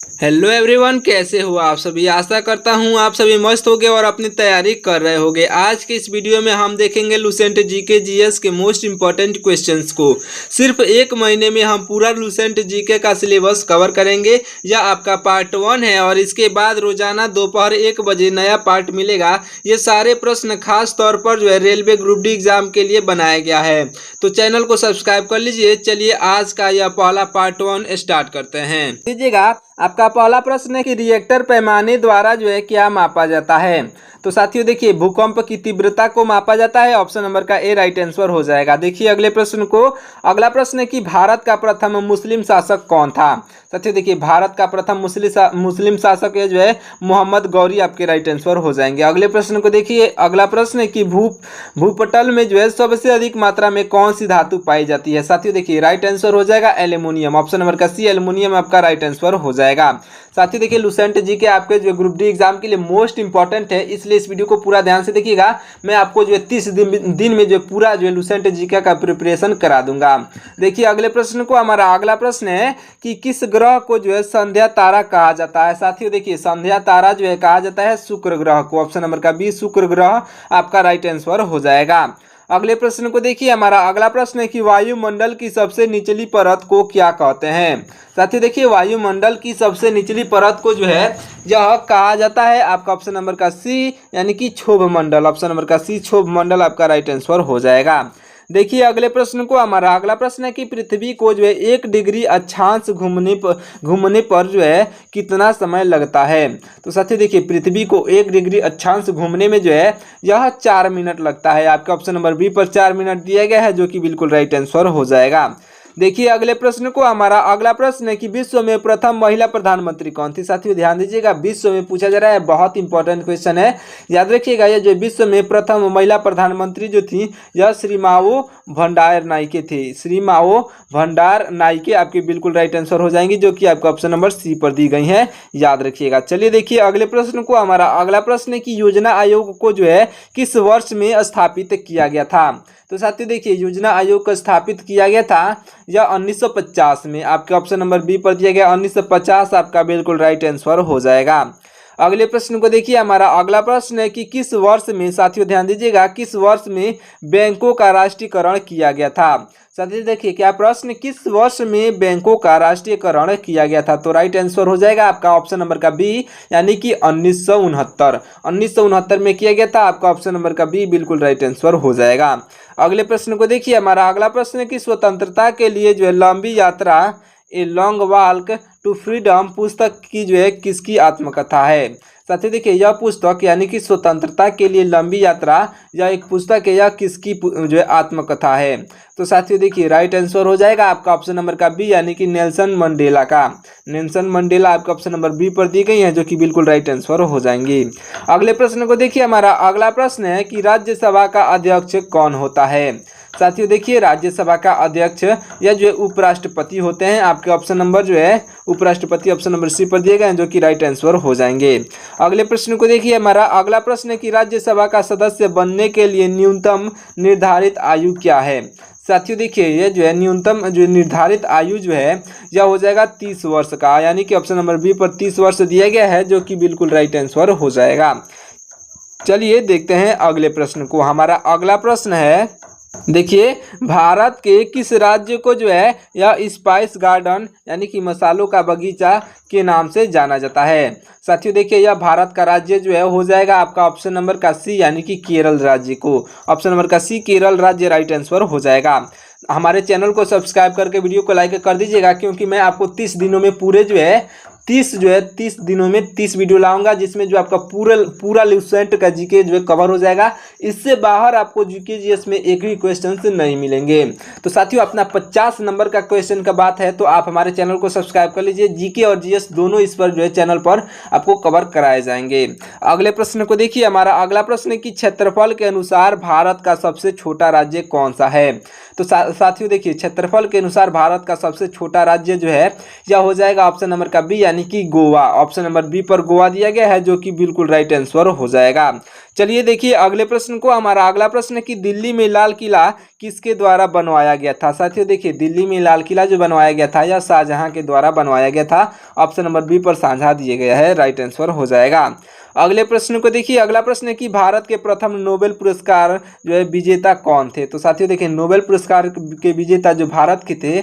Hello everyone, कैसे हो आप सभी। आशा करता हूँ आप सभी मस्त होगे और अपनी तैयारी कर रहे होगे। आज के इस वीडियो में हम देखेंगे लुसेंट जीके जीएस के मोस्ट इंपॉर्टेंट क्वेश्चंस को। सिर्फ एक महीने में हम पूरा लुसेंट जीके का सिलेबस कवर करेंगे। यह आपका पार्ट 1 है और इसके बाद रोजाना दोपहर 1 बजे नया पार्ट मिलेगा। ये सारे प्रश्न खास तौर पर रेलवे ग्रुप डी एग्जाम के लिए बनाया गया है, तो चैनल को सब्सक्राइब कर लीजिए। चलिए आज का यह पहला पार्ट 1 स्टार्ट करते हैं। लीजिएगा, आपका पहला प्रश्न है कि रिएक्टर पैमाने द्वारा क्या मापा जाता है। तो साथियों देखिए, भूकंप की तीव्रता को मापा जाता है। ऑप्शन नंबर का ए राइट आंसर हो जाएगा। देखिए अगले प्रश्न को, अगला प्रश्न है कि भारत का प्रथम मुस्लिम शासक कौन था। साथियों देखिए, भारत का प्रथम मुस्लिम शासक मोहम्मद गौरी आपके राइट आंसर हो जाएंगे। अगले प्रश्न को देखिए, अगला प्रश्न है कि भूपटल में सबसे अधिक मात्रा में कौन सी धातु पाई जाती है। साथियों देखिए, राइट आंसर हो जाएगा एल्यूमिनियम। ऑप्शन नंबर का सी एल्यूमिनियम आपका राइट आंसर हो जाएगा। साथियों देखिए, लुसेंट जी के आपके ग्रुप डी एग्जाम के लिए मोस्ट इंपॉर्टेंट है, इसलिए इस वीडियो को पूरा ध्यान से देखिएगा। मैं आपको 30 दिन में पूरा लुसेंट जी का प्रिपरेशन करा दूंगा। देखिए अगले प्रश्न को, हमारा अगला प्रश्न है कि किस ग्रह को संध्या तारा कहा जाता है। साथियों देखिए, संध्या तारा कहा जाता है शुक्र ग्रह को। ऑप्शन नंबर का बी शुक्र ग्रह आपका राइट आंसर हो जाएगा। अगले प्रश्न को देखिए, हमारा अगला प्रश्न है कि वायुमंडल की सबसे निचली परत को क्या कहते हैं। साथियों देखिए, वायुमंडल की सबसे निचली परत को यह कहा जाता है आपका ऑप्शन नंबर का सी यानी कि क्षोभ मंडल। ऑप्शन नंबर का सी क्षोभ मंडल आपका राइट आंसर हो जाएगा। देखिए अगले प्रश्न को, हमारा अगला प्रश्न है कि पृथ्वी को 1 डिग्री अक्षांश घूमने पर कितना समय लगता है। तो साथियों देखिए, पृथ्वी को 1 डिग्री अक्षांश घूमने में यह 4 मिनट लगता है। आपका ऑप्शन नंबर बी पर 4 मिनट दिया गया है, जो कि बिल्कुल राइट आंसर हो जाएगा। देखिए अगले प्रश्न को, हमारा अगला प्रश्न है कि विश्व में प्रथम महिला प्रधानमंत्री कौन थी। साथियों ध्यान दीजिएगा, विश्व में पूछा जा रहा है, बहुत इंपॉर्टेंट क्वेश्चन है, याद रखिएगा। यह विश्व में प्रथम महिला प्रधानमंत्री थी, यह श्री माओ भंडार नाइके थी। श्री माओ भंडार नाइके आपके बिल्कुल राइट आंसर हो जाएंगी, जो कि आपका ऑप्शन नंबर सी पर दी गई है, याद रखिएगा। चलिए देखिए अगले प्रश्न को, हमारा अगला प्रश्न है कि योजना आयोग को किस वर्ष में स्थापित किया गया था। तो साथियों देखिए, योजना आयोग को स्थापित किया गया था यह 1950 में। आपके ऑप्शन नंबर बी पर दिया गया 1950 आपका बिल्कुल राइट आंसर हो जाएगा। अगले प्रश्न को देखिए, हमारा अगला प्रश्न है कि किस वर्ष में, साथियों ध्यान दीजिएगा, किस वर्ष में बैंकों का राष्ट्रीयकरण किया गया था। साथियों देखिए, क्या प्रश्न, किस वर्ष में बैंकों का राष्ट्रीयकरण किया गया था। तो राइट आंसर हो जाएगा आपका ऑप्शन नंबर का बी यानी कि 1969 में किया गया था। आपका ऑप्शन नंबर का बी बिल्कुल राइट आंसर हो जाएगा। अगले प्रश्न को देखिए, हमारा अगला प्रश्न है कि स्वतंत्रता के लिए लंबी यात्रा a long walk to freedom पुस्तक की किसकी आत्मकथा है। साथियों देखिए, यह पुस्तक यानी कि स्वतंत्रता के लिए लंबी यात्रा, यह एक पुस्तक है, यह किसकी आत्मकथा है। तो साथियों देखिए, राइट आंसर हो जाएगा आपका ऑप्शन नंबर का बी यानी कि नेल्सन मंडेला का। नेल्सन मंडेला आपका ऑप्शन नंबर बी पर दी गई है, जो कि बिल्कुल राइट आंसर हो जाएंगी। अगले प्रश्न को देखिए, हमारा अगला प्रश्न है कि राज्यसभा का अध्यक्ष कौन होता है। साथियों देखिए, राज्यसभा का अध्यक्ष या उपराष्ट्रपति होते हैं। आपके ऑप्शन नंबर उपराष्ट्रपति ऑप्शन नंबर सी पर दिए गए हैं, जो कि राइट आंसर हो जाएंगे। अगले प्रश्न को देखिए, हमारा अगला प्रश्न है कि राज्यसभा का सदस्य बनने के लिए न्यूनतम निर्धारित आयु क्या है। साथियों देखिए, ये न्यूनतम निर्धारित आयु यह हो जाएगा 30 वर्ष का, यानी कि ऑप्शन नंबर बी पर 30 वर्ष दिया गया है, जो कि बिल्कुल राइट आंसर हो जाएगा। चलिए देखते हैं अगले प्रश्न को। हमारा अगला प्रश्न है, देखिए भारत के किस राज्य को यह स्पाइस गार्डन यानी कि मसालों का बगीचा के नाम से जाना जाता है। साथियों देखिए, यह भारत का राज्य हो जाएगा आपका ऑप्शन नंबर का सी यानी कि केरल राज्य को। ऑप्शन नंबर का सी केरल राज्य राइट आंसर हो जाएगा। हमारे चैनल को सब्सक्राइब करके वीडियो को लाइक कर दीजिएगा, क्योंकि मैं आपको 30 दिनों में पूरे 30 दिनों में 30 वीडियो लाऊंगा, जिसमें आपका पूरा लुसेंट का जीके कवर हो जाएगा। इससे बाहर आपको जीके जीएस में एक भी क्वेश्चन नहीं मिलेंगे। तो साथियों, अपना 50 नंबर का क्वेश्चन का बात है, तो आप हमारे चैनल को सब्सक्राइब कर लीजिए। जीके और जीएस दोनों इस पर चैनल पर आपको कवर कराए जाएंगे। अगले प्रश्न को देखिए, हमारा अगला प्रश्न है कि क्षेत्रफल के अनुसार भारत का सबसे छोटा राज्य कौन सा है। तो साथियों देखिए, क्षेत्रफल के अनुसार भारत का सबसे छोटा राज्य यह हो जाएगा ऑप्शन नंबर का बी यानी कि गोवा। ऑप्शन नंबर बी पर गोवा दिया गया है जो कि बिल्कुल राइट आंसर हो जाएगा। चलिए देखिए अगले प्रश्न को। हमारा अगला प्रश्न है कि दिल्ली में लाल किला किसके द्वारा बनवाया गया था। साथियों देखिए दिल्ली में लाल किला जो बनवाया गया था यह शाहजहां के द्वारा बनवाया गया था। ऑप्शन नंबर बी पर शाहजहां दिया गया है, राइट आंसर हो जाएगा। अगले प्रश्न को देखिए। अगला प्रश्न है कि भारत के प्रथम नोबेल पुरस्कार जो है विजेता कौन थे। तो साथियों देखिए नोबेल पुरस्कार के विजेता जो भारत के थे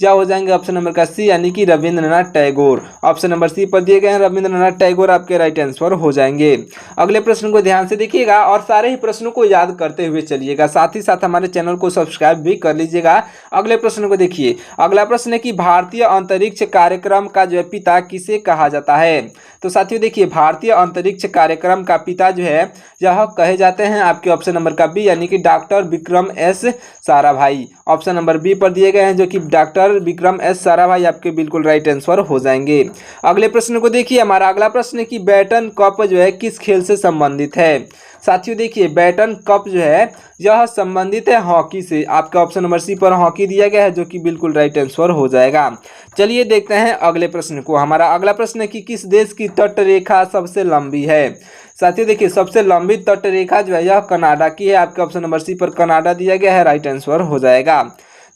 यह हो जाएंगे ऑप्शन नंबर का सी यानी कि Rabindranath Tagore. Option number C पर दिए गए हैं रविंद्रनाथ टैगोर आपके राइट आंसर हो जाएंगे। अगले प्रश्न को ध्यान से देखिएगा और सारे ही प्रश्नों को याद करते हुए चलिएगा, साथ ही साथ हमारे चैनल को सब्सक्राइब भी कर लीजिएगा। अगले प्रश्न को देखिए। अगला प्रश्न है कि भारतीय अंतरिक्ष कार्यक्रम का जो है पिता किसे कहा जाता है। तो साथियों देखिए भारतीय अंतरिक्ष कार्यक्रम का पिता जो है यह कहे जाते हैं आपके ऑप्शन नंबर का बी यानी कि doctor Vikram S Sarabhai. Option number B पर दिए गए हैं जो कि डॉक्टर विक्रम एस साराभाई आपके बिल्कुल राइट आंसर हो जाएंगे। अगले प्रश्न को देखिए। हमारा अगला प्रश्न है कि बैटन कप जो है किस खेल से संबंधित है। साथियों देखिए बैटन कप जो है यह संबंधित है हॉकी से। आपका ऑप्शन नंबर सी पर हॉकी दिया गया है जो कि बिल्कुल राइट आंसर हो जाएगा। चलिए देखते हैं अगले प्रश्न को। हमारा अगला प्रश्न है कि किस देश की तट रेखा सबसे लंबी है। साथियों देखिए सबसे लंबी तट रेखा जो है यह कनाडा की है। आपका ऑप्शन नंबर सी पर कनाडा दिया गया है, राइट आंसर हो जाएगा।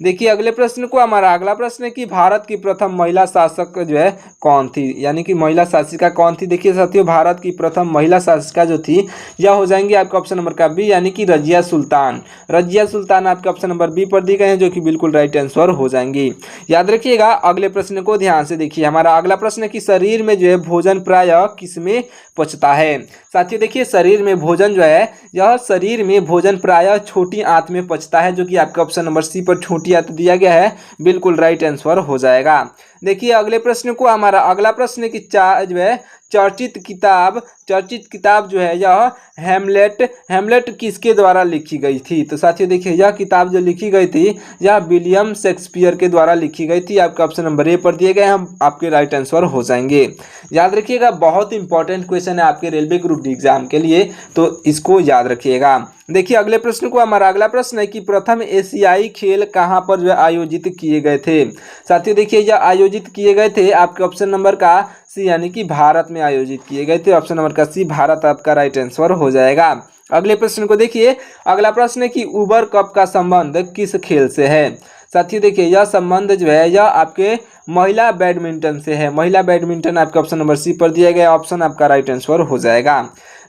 देखिए अगले प्रश्न को। हमारा अगला प्रश्न है कि भारत की प्रथम महिला शासक जो है कौन थी, यानी कि महिला शासिका कौन थी। देखिए साथियों भारत की प्रथम महिला शासिका जो थी यह हो जाएंगी आपका ऑप्शन नंबर का बी यानी कि रजिया सुल्तान। रजिया सुल्तान आपके ऑप्शन नंबर बी पर दी गए हैं जो कि बिल्कुल राइट आंसर हो जाएंगी। याद रखिएगा अगले प्रश्न को ध्यान से देखिए। हमारा अगला प्रश्न है कि शरीर में जो है भोजन प्रायः किसमें पचता है। साथियों देखिए शरीर में भोजन जो है यह शरीर में भोजन प्रायः छोटी आंत में पचता है जो कि आपका ऑप्शन नंबर सी पर छोटी आंत दिया गया है, बिल्कुल राइट आंसर हो जाएगा। देखिए अगले प्रश्न को। हमारा अगला प्रश्न है कि जो है चर्चित किताब जो है यह हेमलेट किसके द्वारा लिखी गई थी। तो साथियों देखिए यह किताब जो लिखी गई थी यह विलियम शेक्सपियर के द्वारा लिखी गई थी। आपका ऑप्शन नंबर ए पर दिए गए हम आपके राइट आंसर हो जाएंगे। याद रखिएगा बहुत इंपॉर्टेंट क्वेश्चन है आपके रेलवे ग्रुप डी एग्जाम के लिए, तो इसको याद रखिएगा। देखिए अगले प्रश्न को। हमारा अगला प्रश्न है कि प्रथम एशियाई खेल कहाँ पर जो है आयोजित किए गए थे। साथियों देखिए यह आयोजित किए गए थे आपके ऑप्शन नंबर का सी यानी कि भारत में आयोजित किए गए थे। ऑप्शन नंबर का सी भारत आपका राइट आंसर हो जाएगा। अगले प्रश्न को देखिए। अगला प्रश्न है कि उबर कप का संबंध किस खेल से है। साथियों देखिए यह संबंध जो है यह आपके महिला बैडमिंटन से है। महिला बैडमिंटन आपका ऑप्शन नंबर सी पर दिया गया ऑप्शन आपका राइट आंसर हो जाएगा।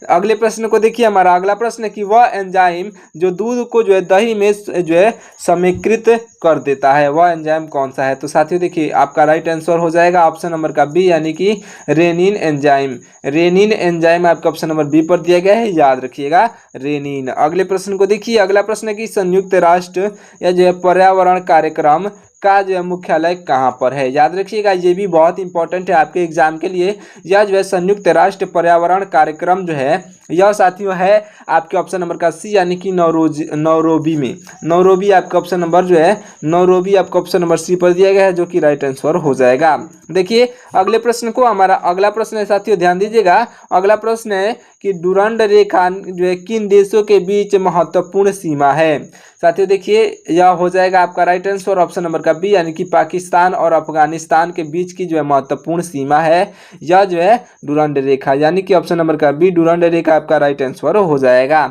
अगले प्रश्न को देखिए। हमारा अगला प्रश्न है कि वह एंजाइम जो दूध को जो है दही में जो है समेकित कर देता है वह एंजाइम कौन सा है। तो साथियों देखिए आपका राइट आंसर हो जाएगा ऑप्शन नंबर का बी यानी कि रेनिन एंजाइम। रेनिन एंजाइम आपका ऑप्शन नंबर बी पर दिया गया है, याद रखिएगा रेनिन। अगले प्रश्न को देखिए। अगला प्रश्न है कि संयुक्त राष्ट्र या जो है पर्यावरण कार्यक्रम का जो है मुख्यालय कहाँ पर है। याद रखिएगा ये भी बहुत इंपॉर्टेंट है आपके एग्जाम के लिए। यह जो है संयुक्त राष्ट्र पर्यावरण कार्यक्रम जो है यह साथियों है आपके ऑप्शन नंबर का सी यानी कि नौरोबी में। नौरोबी आपका ऑप्शन नंबर जो है नौरोबी आपका ऑप्शन नंबर सी पर दिया गया है जो कि राइट आंसर हो जाएगा। देखिए अगले प्रश्न को। हमारा अगला प्रश्न है साथियों ध्यान दीजिएगा। अगला प्रश्न है कि डुरंड रेखा जो है किन देशों के बीच महत्वपूर्ण सीमा है। साथियों देखिए यह हो जाएगा आपका राइट आंसर ऑप्शन नंबर का बी यानी कि पाकिस्तान और अफगानिस्तान के बीच की जो है महत्वपूर्ण सीमा है यह जो है डुरंड रेखा, यानी कि ऑप्शन नंबर का बी डुरंड रेखा आपका राइट आंसर हो जाएगा।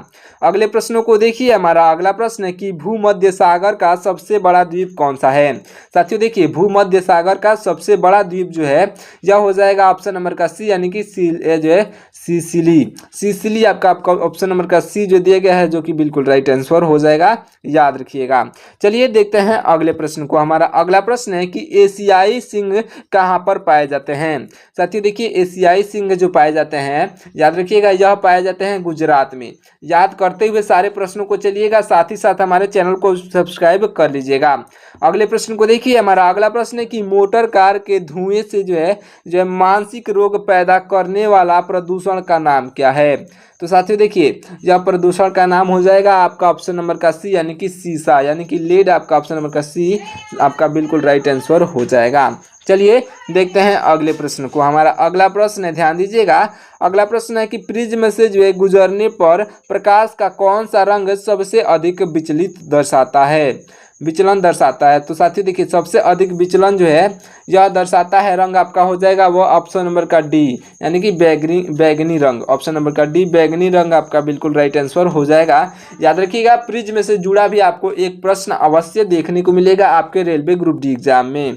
अगले प्रश्नों को देखिए। हमारा अगला प्रश्न है कि भूमध्य सागर का सबसे बड़ा द्वीप कौन सा है। साथियों देखिए भूमध्य सागर का सबसे बड़ा द्वीप जो है यह हो जाएगा ऑप्शन नंबर का सी यानी कि जो है सिसिली आपका ऑप्शन नंबर का सी जो दिया गया है जो कि बिल्कुल राइट आंसर हो जाएगा, याद रखिएगा। चलिए देखते हैं अगले प्रश्न को। हमारा अगला प्रश्न है कि एशियाई सिंह कहाँ पर पाए जाते हैं। साथियों देखिए एशियाई सिंह जो पाए जाते हैं याद रखिएगा यह पाए जाते हैं गुजरात में। याद करते हुए सारे प्रश्नों को चलिएगा, साथ ही साथ हमारे चैनल को सब्सक्राइब कर लीजिएगा। अगले प्रश्न को देखिए। हमारा अगला प्रश्न है कि मोटर कार के धुएं से जो है मानसिक रोग पैदा करने वाला प्रदूषण का नाम क्या है। तो साथियों देखिए यह प्रदूषण का नाम हो जाएगा आपका ऑप्शन नंबर का सी यानी कि सीसा, यानी कि लेड आपका ऑप्शन नंबर का सी आपका बिल्कुल राइट आंसर हो जाएगा। चलिए देखते हैं अगले प्रश्न को। हमारा अगला प्रश्न है ध्यान दीजिएगा। अगला प्रश्न है कि प्रिज्म से जो है गुजरने पर प्रकाश का कौन सा रंग सबसे अधिक विचलित दर्शाता है। विचलन दर्शाता है। तो साथियों देखिए सबसे अधिक विचलन जो है यह दर्शाता है रंग आपका हो जाएगा वो ऑप्शन नंबर का डी, यानी कि बैगनी रंग। ऑप्शन नंबर का डी बैगनी रंग आपका बिल्कुल राइट आंसर हो जाएगा। याद रखिएगा प्रिज्म से जुड़ा भी आपको एक प्रश्न अवश्य देखने को मिलेगा आपके रेलवे ग्रुप डी एग्जाम में।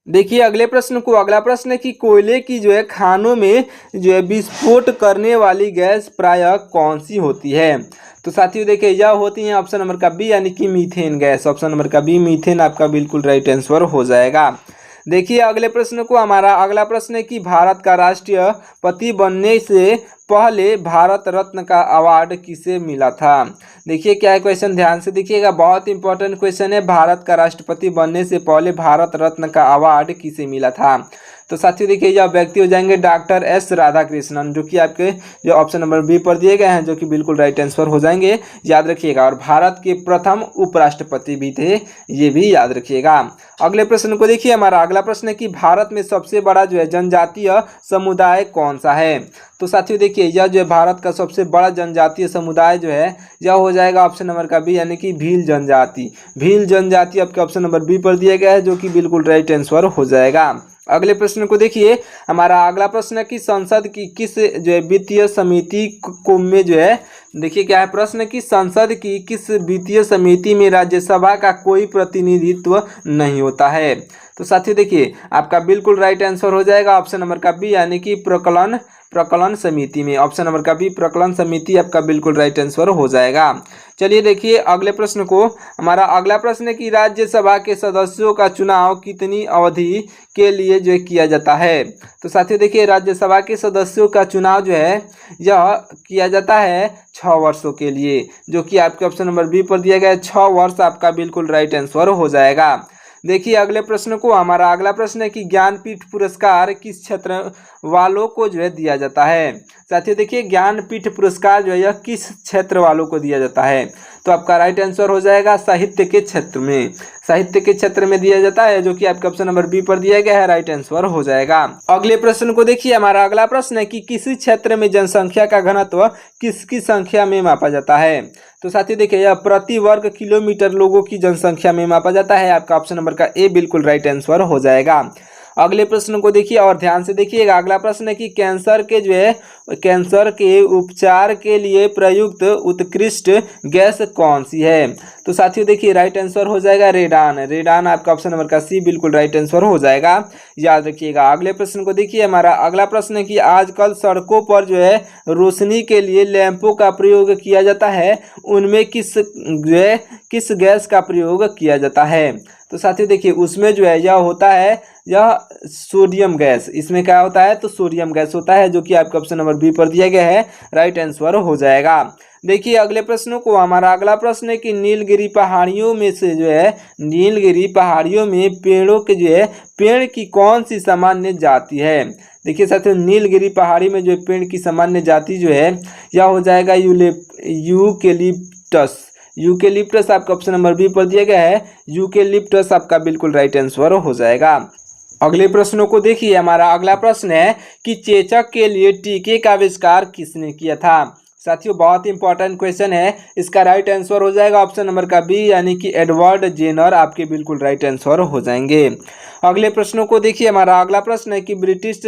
देखिए अगले प्रश्न को, अगला प्रश्न है कि कोयले की जो है खानों में जो है विस्फोट करने वाली गैस प्रायः कौन सी होती है। तो साथियों देखिए यह होती है ऑप्शन नंबर का बी, यानी कि मीथेन गैस। ऑप्शन नंबर का बी मीथेन आपका बिल्कुल राइट आंसर हो जाएगा। देखिए अगले प्रश्न को, हमारा अगला प्रश्न है कि भारत का राष्ट्रपति बनने से पहले भारत रत्न का अवार्ड किसे मिला था। देखिए क्या है क्वेश्चन, ध्यान से देखिएगा, बहुत इंपॉर्टेंट क्वेश्चन है। भारत का राष्ट्रपति बनने से पहले भारत रत्न का अवार्ड किसे मिला था। तो साथियों देखिए यह व्यक्ति हो जाएंगे डॉक्टर एस राधाकृष्णन, जो कि आपके जो ऑप्शन नंबर बी पर दिए गए हैं, जो कि बिल्कुल राइट आंसर हो जाएंगे, याद रखिएगा। और भारत के प्रथम उपराष्ट्रपति भी थे, ये भी याद रखिएगा। अगले प्रश्न को देखिए, हमारा अगला प्रश्न है कि भारत में सबसे बड़ा जो है जनजातीय समुदाय कौन सा है। तो साथियों देखिए यह जो है भारत का सबसे बड़ा जनजातीय समुदाय जो है यह हो जाएगा ऑप्शन नंबर का बी, यानी कि भील जनजाति। भील जनजाति आपके ऑप्शन नंबर बी पर दिया गया है, जो कि बिल्कुल राइट आंसर हो जाएगा। अगले प्रश्न को देखिए, हमारा अगला प्रश्न है कि संसद की किस जो है वित्तीय समिति को में जो है, देखिए क्या है प्रश्न कि संसद की किस वित्तीय समिति में राज्यसभा का कोई प्रतिनिधित्व नहीं होता है। तो साथियों देखिए आपका बिल्कुल राइट आंसर हो जाएगा ऑप्शन नंबर का बी, यानी कि प्रकलन समिति में। ऑप्शन नंबर का बी प्रकलन समिति आपका बिल्कुल राइट आंसर हो जाएगा। चलिए देखिए अगले प्रश्न को, हमारा अगला प्रश्न है कि राज्यसभा के सदस्यों का चुनाव कितनी अवधि के लिए जो है किया जाता है। तो साथियों देखिए राज्यसभा के सदस्यों का चुनाव जो है यह किया जाता है 6 वर्षों के लिए, जो कि आपके ऑप्शन नंबर बी पर दिया गया है। 6 वर्ष आपका बिल्कुल राइट आंसर हो जाएगा। देखिए अगले प्रश्न को, हमारा अगला प्रश्न है कि ज्ञानपीठ पुरस्कार किस क्षेत्र वालों को जो है दिया जाता है। साथियों देखिए ज्ञानपीठ पुरस्कार जो है यह किस क्षेत्र वालों को दिया जाता है। तो आपका राइट आंसर हो जाएगा साहित्य के क्षेत्र में। साहित्य के क्षेत्र में दिया जाता है, जो कि आपके ऑप्शन नंबर बी पर दिया गया है, राइट आंसर हो जाएगा। अगले प्रश्न को देखिए, हमारा अगला प्रश्न है कि किसी क्षेत्र में जनसंख्या का घनत्व किसकी संख्या में मापा जाता है। तो साथियों देखिए यह प्रति वर्ग किलोमीटर लोगों की जनसंख्या में मापा जाता है। आपका ऑप्शन नंबर का ए बिल्कुल राइट आंसर हो जाएगा। अगले प्रश्न को देखिए और ध्यान से देखिएगा। अगला प्रश्न है कि कैंसर के उपचार के लिए प्रयुक्त उत्कृष्ट गैस कौन सी है। तो साथियों देखिए राइट आंसर हो जाएगा रेडान आपका ऑप्शन नंबर का सी बिल्कुल राइट आंसर हो जाएगा, याद रखिएगा। अगले प्रश्न को देखिए, हमारा अगला प्रश्न है कि आजकल सड़कों पर जो है रोशनी के लिए लैंपों का प्रयोग किया जाता है, उनमें किस गैस का प्रयोग किया जाता है। तो साथियों देखिए उसमें जो है यह होता है यह सोडियम गैस। इसमें क्या होता है, तो सोडियम गैस होता है, जो कि आपका ऑप्शन नंबर बी पर दिया गया है, राइट आंसर हो जाएगा। देखिए अगले प्रश्नों को, हमारा अगला प्रश्न है कि नीलगिरी पहाड़ियों में से जो है नीलगिरी पहाड़ियों में पेड़ों के जो है पेड़ की कौन सी सामान्य जाति है। देखिए साथियों नीलगिरी पहाड़ी में जो पेड़ की सामान्य जाति जो है यह हो जाएगा यूकेलिप्टस आपका ऑप्शन नंबर बी पर दिया गया है, यूकेलिप्टस आपका बिल्कुल राइट आंसर हो जाएगा। अगले प्रश्नों को देखिए, हमारा अगला प्रश्न है कि चेचक के लिए टीके का आविष्कार किसने किया था। साथियों बहुत इंपॉर्टेंट क्वेश्चन है, इसका राइट आंसर हो जाएगा ऑप्शन नंबर का बी, यानी कि एडवर्ड जेनर आपके बिल्कुल राइट आंसर हो जाएंगे। अगले प्रश्नों को देखिए, हमारा अगला प्रश्न है कि ब्रिटिश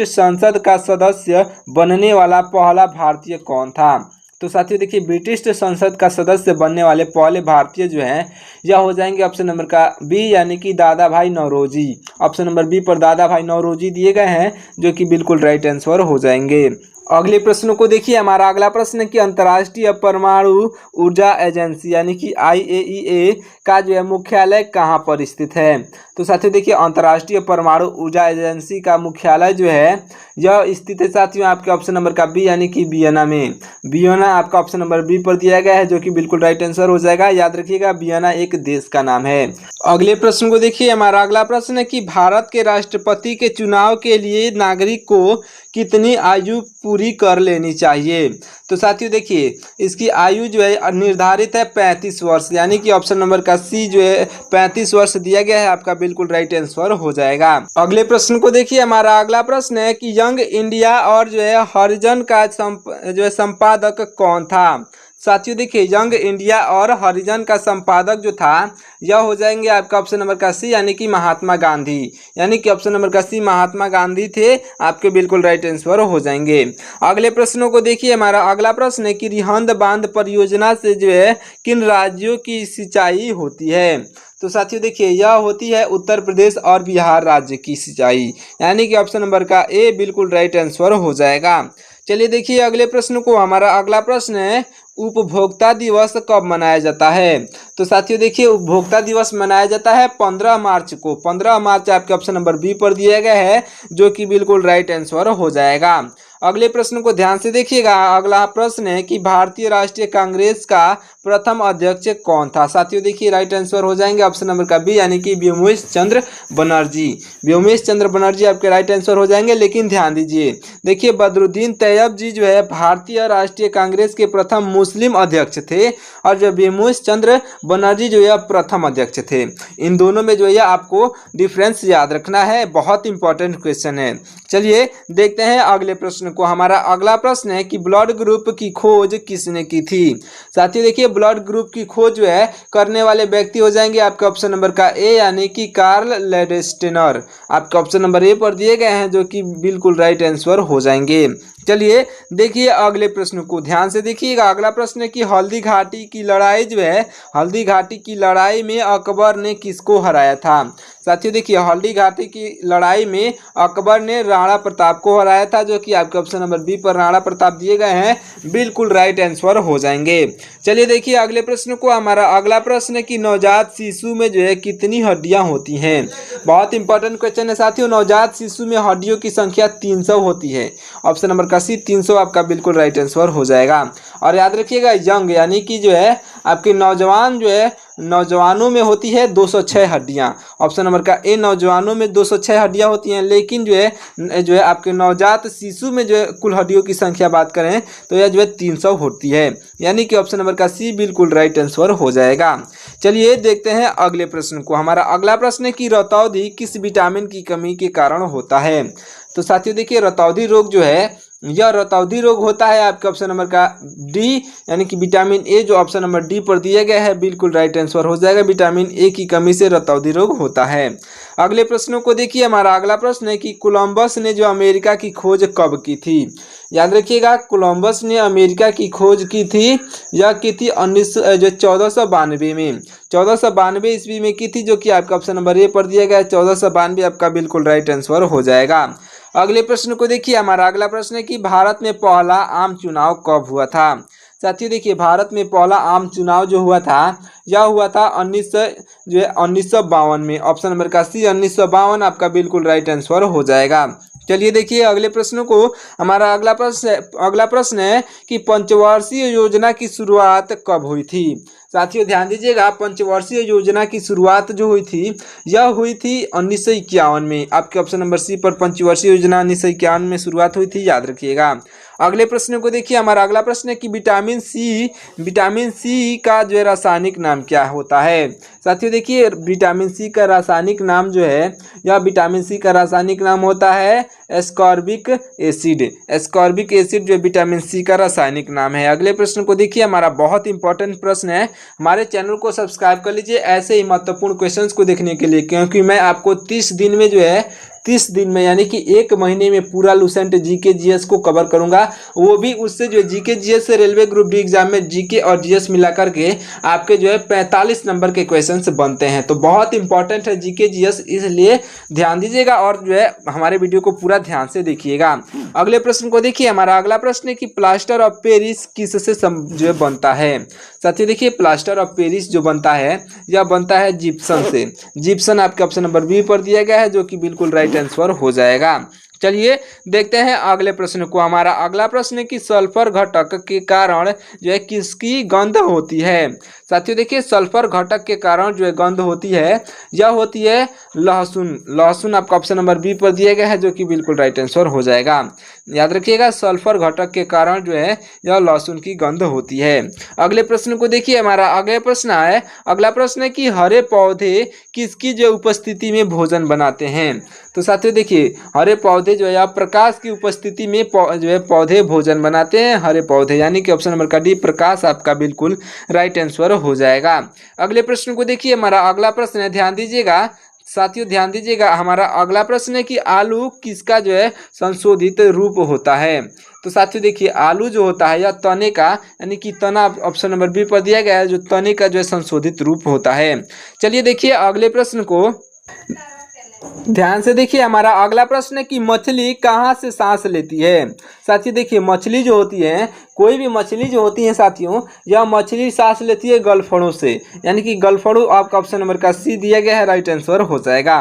संसद का सदस्य बनने वाला पहला भारतीय कौन था। तो साथियों देखिए ब्रिटिश संसद का सदस्य बनने वाले पहले भारतीय जो हैं यह हो जाएंगे ऑप्शन नंबर का बी, यानी कि दादा भाई नौरोजी। ऑप्शन नंबर बी पर दादा भाई नौरोजी दिए गए हैं, जो कि बिल्कुल राइट आंसर हो जाएंगे। अगले प्रश्नों को देखिए, हमारा अगला प्रश्न है कि अंतर्राष्ट्रीय परमाणु ऊर्जा एजेंसी यानी कि IAEA का जो है मुख्यालय कहाँ पर स्थित है। तो साथियों देखिए अंतर्राष्ट्रीय परमाणु ऊर्जा एजेंसी का मुख्यालय जो है यह स्थित है साथियों आपके ऑप्शन नंबर का बी, यानी कि वियना में। वियना आपका ऑप्शन नंबर बी पर दिया गया है, जो कि बिल्कुल राइट आंसर हो जाएगा, याद रखिएगा वियना एक देश का नाम है। अगले प्रश्न को देखिए, हमारा अगला प्रश्न है कि भारत के राष्ट्रपति के चुनाव के लिए नागरिक को कितनी आयु पूरी कर लेनी चाहिए। तो साथियों देखिए इसकी आयु जो है निर्धारित है 35 वर्ष, यानी कि ऑप्शन नंबर का सी जो है 35 वर्ष दिया गया है, आपका बिल्कुल राइट आंसर हो जाएगा। अगले प्रश्न को देखिए, हमारा अगला प्रश्न है कि यंग इंडिया और जो है हरिजन का जो है संपादक कौन था। साथियों देखिए यंग इंडिया और हरिजन का संपादक जो था यह हो जाएंगे आपका ऑप्शन नंबर का सी यानी कि महात्मा गांधी, यानी कि ऑप्शन नंबर का सी महात्मा गांधी थे, आपके बिल्कुल राइट आंसर हो जाएंगे। अगले प्रश्नों को देखिए, हमारा अगला प्रश्न है कि रिहंद बांध परियोजना से जो है किन राज्यों की सिंचाई होती है। तो साथियों देखिए यह होती है उत्तर प्रदेश और बिहार राज्य की सिंचाई, यानी कि ऑप्शन नंबर का ए बिल्कुल राइट आंसर हो जाएगा। चलिए देखिए अगले प्रश्न को, हमारा अगला प्रश्न है उपभोक्ता दिवस कब मनाया जाता है। तो साथियों देखिए उपभोक्ता दिवस मनाया जाता है 15 मार्च को। 15 मार्च आपके ऑप्शन नंबर बी पर दिया गया है, जो कि बिल्कुल राइट आंसर हो जाएगा। अगले प्रश्न को ध्यान से देखिएगा। अगला प्रश्न है कि भारतीय राष्ट्रीय कांग्रेस का प्रथम अध्यक्ष कौन था। साथियों देखिए राइट आंसर हो जाएंगे ऑप्शन नंबर का बी यानी कि व्योमेश चंद्र बनर्जी। व्योमेश चंद्र बनर्जी आपके राइट आंसर हो जाएंगे। लेकिन ध्यान दीजिए, देखिए बदरुद्दीन तैयब जी जो है भारतीय राष्ट्रीय कांग्रेस के प्रथम मुस्लिम अध्यक्ष थे, और जो व्योमेश चंद्र बनर्जी जो है प्रथम अध्यक्ष थे। इन दोनों में जो है आपको डिफरेंस याद रखना है, बहुत इंपॉर्टेंट क्वेश्चन है। चलिए देखते हैं अगले प्रश्न को। हमारा अगला प्रश्न है कि ब्लड ग्रुप की खोज किसने की थी। साथियों देखिए ब्लड ग्रुप की खोज जो है करने वाले व्यक्ति हो जाएंगे आपके ऑप्शन नंबर का ए यानी कि कार्ल लैंडस्टेनर। आपके ऑप्शन नंबर ए पर दिए गए हैं, जो कि बिल्कुल राइट आंसर हो जाएंगे। चलिए देखिए अगले प्रश्न को ध्यान से देखिएगा। अगला प्रश्न है कि हल्दी घाटी की लड़ाई जो है, हल्दी घाटी की लड़ाई में अकबर ने किसको हराया था। साथियों देखिए हल्दी घाटी की लड़ाई में अकबर ने राणा प्रताप को हराया था, जो कि आपके ऑप्शन नंबर बी पर राणा प्रताप दिए गए हैं, बिल्कुल राइट आंसर हो जाएंगे। चलिए देखिए अगले प्रश्न को। हमारा अगला प्रश्न है कि नवजात शिशु में जो है कितनी हड्डियां होती हैं। बहुत इंपॉर्टेंट क्वेश्चन है साथियों। नवजात शिशु में हड्डियों की संख्या 300 होती है। ऑप्शन नंबर का सी 300 आपका बिल्कुल राइट आंसर हो जाएगा। और याद रखिएगा यंग यानी कि जो है आपके नौजवान जो है नौजवानों में होती है 206 हड्डियां। ऑप्शन नंबर का ए नौजवानों में 206 हड्डियां होती हैं। लेकिन जो है आपके नवजात शिशु में जो है कुल हड्डियों की संख्या बात करें तो यह जो है 300 होती है, यानी कि ऑप्शन नंबर का सी बिल्कुल राइट आंसर हो जाएगा। चलिए देखते हैं अगले प्रश्न को। हमारा अगला प्रश्न है कि रतौंधी किस विटामिन की कमी के कारण होता है। तो साथियों देखिए रतौंधी रोग जो है यह रतौंधी रोग होता है आपके ऑप्शन नंबर का डी यानी कि विटामिन ए, जो ऑप्शन नंबर डी पर दिया गया है, बिल्कुल राइट आंसर हो जाएगा। विटामिन ए की कमी से रतौंधी रोग होता है। अगले प्रश्नों को देखिए। हमारा अगला प्रश्न है कि कोलंबस ने जो अमेरिका की खोज कब की थी। याद रखिएगा कोलंबस ने अमेरिका की खोज की थी, यह की थी 1492 में। 1492 ईस्वी में की थी, जो कि आपका ऑप्शन नंबर ए पर दिया गया है। 1492 आपका बिल्कुल राइट आंसर हो जाएगा। अगले प्रश्न को देखिए। हमारा अगला प्रश्न है कि भारत में पहला आम चुनाव कब हुआ था। साथियों देखिए भारत में पहला आम चुनाव जो हुआ था यह हुआ था 1952 में। ऑप्शन नंबर का सी 1952 आपका बिल्कुल राइट आंसर हो जाएगा। चलिए देखिए अगले प्रश्नों को। हमारा अगला प्रश्न है कि पंचवर्षीय योजना की शुरुआत कब हुई थी। साथियों ध्यान दीजिएगा, पंचवर्षीय योजना की शुरुआत जो हुई थी यह हुई थी 1951 में। आपके ऑप्शन नंबर सी पर पंचवर्षीय योजना 1951 में शुरुआत हुई थी, याद रखिएगा। अगले प्रश्न को देखिए। हमारा अगला प्रश्न है कि विटामिन सी का जो है रासायनिक नाम क्या होता है। साथियों देखिए विटामिन सी का रासायनिक नाम जो है, यह विटामिन सी का रासायनिक नाम होता है एस्कॉर्बिक एसिड। एस्कॉर्बिक एसिड जो विटामिन सी का रासायनिक नाम है। अगले प्रश्न को देखिए। हमारा बहुत इंपॉर्टेंट प्रश्न है, हमारे चैनल को सब्सक्राइब कर लीजिए ऐसे ही महत्वपूर्ण क्वेश्चंस को देखने के लिए, क्योंकि मैं आपको 30 दिन में जो है 30 दिन में यानी कि 1 महीने में पूरा लुसेंट जीके जीएस को कवर करूंगा। वो भी उससे जो जीके जीएस से रेलवे ग्रुप डी एग्जाम में जीके और जीएस मिला करके आपके जो है 45 नंबर के क्वेश्चंस बनते हैं। तो बहुत इंपॉर्टेंट है जीके जीएस, इसलिए ध्यान दीजिएगा और जो है हमारे वीडियो को पूरा ध्यान से देखिएगा। अगले प्रश्न को देखिए। हमारा अगला प्रश्न है कि प्लास्टर ऑफ पेरिस किससे जो है बनता है। साथियों देखिए प्लास्टर ऑफ पेरिस जो बनता है यह बनता है जिप्सम से। जिप्सम आपके ऑप्शन नंबर बी पर दिया गया है, जो कि बिल्कुल राइट आंसर हो जाएगा। चलिए देखते हैं अगले प्रश्न को। हमारा अगला प्रश्न है कि सल्फर घटक के कारण जो है किसकी गंध होती है। साथियों देखिए सल्फर घटक के कारण जो है गंध होती है यह होती है लहसुन। लहसुन आपका ऑप्शन नंबर बी पर दिया गया है, जो कि बिल्कुल राइट आंसर हो जाएगा। याद रखिएगा, सल्फर घटक के कारण जो है यह लहसुन की गंध होती है। अगले प्रश्न को देखिए, हमारा अगला प्रश्न है, अगला प्रश्न है कि हरे पौधे किसकी जो उपस्थिति में भोजन बनाते हैं। तो साथियों देखिए, हरे पौधे जो है प्रकाश की उपस्थिति में जो है पौधे भोजन बनाते हैं, हरे पौधे, यानी कि ऑप्शन नंबर का डी प्रकाश आपका बिल्कुल राइट आंसर हो जाएगा। अगले प्रश्न को देखिए, हमारा अगला प्रश्न है, ध्यान दीजिएगा साथियों, ध्यान दीजिएगा, हमारा अगला प्रश्न है कि आलू किसका जो है संशोधित रूप होता है। तो साथियों देखिए, आलू जो होता है यह तने का, यानी कि तना ऑप्शन नंबर बी पर दिया गया है, जो तने का जो है संशोधित रूप होता है। चलिए देखिए अगले प्रश्न को ध्यान से देखिए, हमारा अगला प्रश्न है कि मछली कहाँ से सांस लेती है। साथियों देखिए, मछली जो होती है, कोई भी मछली जो होती है साथियों, यह मछली सांस लेती है गलफड़ों से, यानी कि गलफड़ों आपका ऑप्शन नंबर का सी दिया गया है, राइट आंसर हो जाएगा।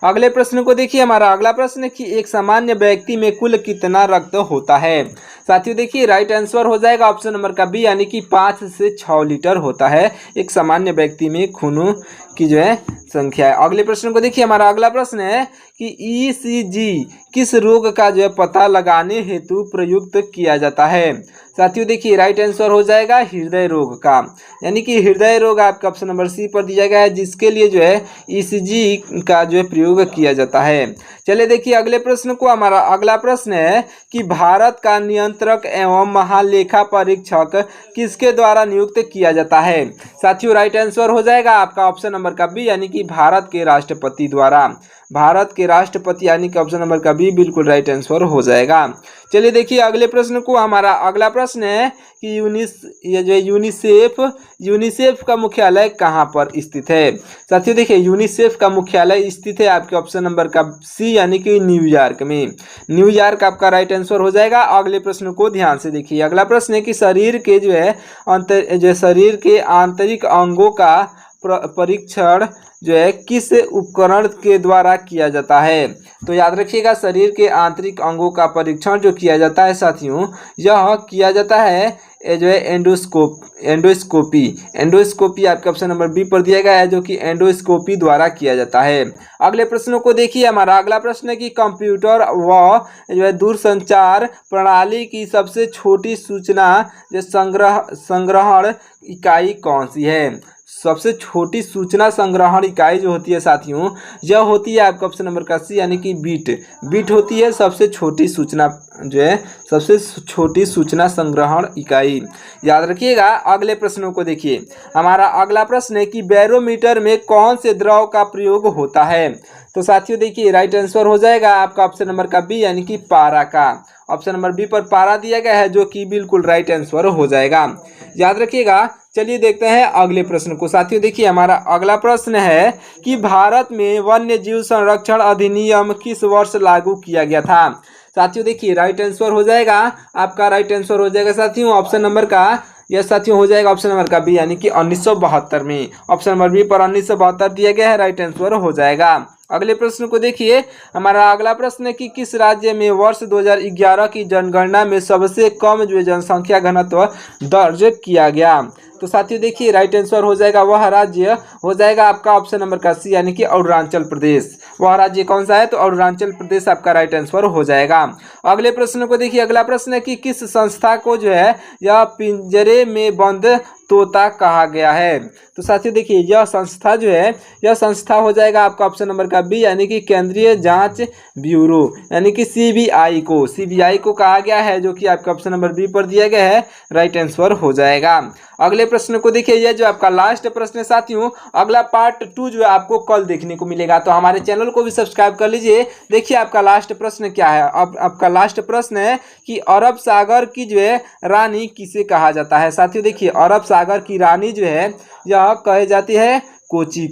अगले प्रश्न को देखिए, हमारा अगला प्रश्न है कि एक सामान्य व्यक्ति में कुल कितना रक्त होता है। साथियों देखिए, राइट आंसर हो जाएगा ऑप्शन नंबर का बी, यानी कि 5 से 6 लीटर होता है एक सामान्य व्यक्ति में खून की जो है संख्या है। अगले प्रश्न को देखिए, हमारा अगला प्रश्न है कि ईसीजी किस रोग का जो है पता लगाने हेतु प्रयुक्त किया जाता है। साथियों देखिए, राइट आंसर हो जाएगा हृदय रोग का, यानी कि हृदय रोग आपका ऑप्शन नंबर सी पर दिया गया है, जिसके लिए जो है ईसीजी का जो है प्रयोग किया जाता है। चलिए देखिए अगले प्रश्न को, हमारा अगला प्रश्न है कि भारत का नियंत्रक एवं महालेखा परीक्षक किसके द्वारा नियुक्त किया जाता है। साथियों राइट आंसर हो जाएगा आपका ऑप्शन नंबर का बी, यानी कि भारत के राष्ट्रपति द्वारा, भारत के राष्ट्रपति, यानी कि ऑप्शन नंबर का बी बिल्कुल राइट आंसर हो जाएगा। चलिए देखिए अगले प्रश्न को, हमारा अगला प्रश्न है कि यूनिसेफ का मुख्यालय कहाँ पर स्थित है। साथियों देखिए, यूनिसेफ का मुख्यालय स्थित है आपके ऑप्शन नंबर का सी, यानी कि न्यूयॉर्क में, न्यूयॉर्क आपका राइट आंसर हो जाएगा। अगले प्रश्न को ध्यान से देखिए, अगला प्रश्न है कि शरीर के जो है शरीर के आंतरिक अंगों का परीक्षण जो है किस उपकरण के द्वारा किया जाता है। तो याद रखिएगा, शरीर के आंतरिक अंगों का परीक्षण जो किया जाता है साथियों, यह किया जाता है जो है एंडोस्कोपी आपके ऑप्शन नंबर बी पर दिया गया है, जो कि एंडोस्कोपी द्वारा किया जाता है। अगले प्रश्नों को देखिए, हमारा अगला प्रश्न है कि कंप्यूटर व जो है दूरसंचार प्रणाली की सबसे छोटी सूचना जो संग्रहण इकाई कौन सी है। सबसे छोटी सूचना संग्रहण इकाई जो होती है साथियों, यह होती है आपका ऑप्शन नंबर का सी, यानी कि बीट होती है सबसे छोटी सूचना जो है, सबसे छोटी सूचना संग्रहण इकाई। याद रखिएगा। अगले प्रश्नों को देखिए, हमारा अगला प्रश्न है कि बैरोमीटर में कौन से द्रव का प्रयोग होता है। तो साथियों देखिए, राइट आंसर हो जाएगा आपका ऑप्शन नंबर का बी, यानी कि पारा का, ऑप्शन नंबर बी पर पारा दिया गया है, जो कि बिल्कुल राइट आंसर हो जाएगा। याद रखिएगा। चलिए देखते हैं अगले प्रश्न को। साथियों देखिए, हमारा अगला प्रश्न है कि भारत में वन्य जीव संरक्षण अधिनियम किस वर्ष लागू किया गया था। साथियों देखिए, राइट आंसर हो जाएगा आपका, राइट आंसर हो जाएगा साथियों ऑप्शन नंबर का, यह साथियों हो जाएगा ऑप्शन नंबर का बी, यानी कि 1972 में, ऑप्शन नंबर बी पर 1972 दिया गया है, राइट आंसर हो जाएगा। अगले प्रश्न को देखिए, हमारा अगला प्रश्न है कि किस राज्य में वर्ष 2011 की जनगणना में सबसे कम जो जनसंख्या घनत्व दर्ज किया गया। तो साथियों देखिए, राइट आंसर हो जाएगा, वह राज्य हो जाएगा आपका ऑप्शन नंबर का सी, यानी कि अरुणाचल प्रदेश। वह राज्य कौन सा है, तो अरुणाचल प्रदेश आपका राइट आंसर हो जाएगा। अगले प्रश्न को देखिए, अगला प्रश्न है कि किस संस्था को जो है यह पिंजरे में बंद तोता कहा गया है। तो साथियों देखिए, यह संस्था जो है, यह संस्था हो जाएगा आपका ऑप्शन नंबर का बी, यानी कि केंद्रीय जांच ब्यूरो, यानी कि सीबीआई को कहा गया है, जो कि आपका ऑप्शन नंबर बी पर दिया गया है, राइट आंसर हो जाएगा। अगले प्रश्न को देखिए, यह जो आपका लास्ट प्रश्न है साथियों, अगला पार्ट 2 जो है आपको कल देखने को मिलेगा, तो हमारे चैनल को भी सब्सक्राइब कर लीजिए। देखिए आपका लास्ट प्रश्न क्या है। अब आपका लास्ट प्रश्न है कि अरब सागर की जो है रानी किसे कहा जाता है। साथियों देखिए, अरब सागर की रानी जो है यह कही जाती है कोची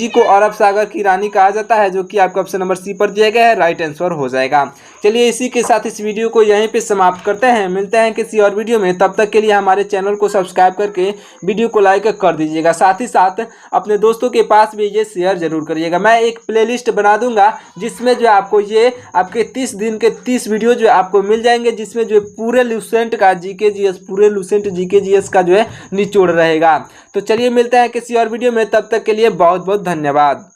को अरब सागर की रानी कहा जाता है, जो कि आपका ऑप्शन नंबर सी पर दिया गया है, राइट आंसर हो जाएगा। चलिए इसी के साथ इस वीडियो को यहीं पे समाप्त करते हैं, मिलते हैं किसी और वीडियो में। तब तक के लिए हमारे चैनल को सब्सक्राइब करके वीडियो को लाइक कर दीजिएगा, साथ ही साथ अपने दोस्तों के पास भी ये शेयर जरूर करिएगा। मैं एक प्लेलिस्ट बना दूंगा जिसमें जो आपको ये आपके 30 दिन के 30 वीडियो जो आपको मिल जाएंगे, जिसमें जो पूरे लुसेंट का जीके जीएस का जो है निचोड़ रहेगा। तो चलिए मिलते हैं किसी और वीडियो में, तब तक के लिए बहुत बहुत धन्यवाद।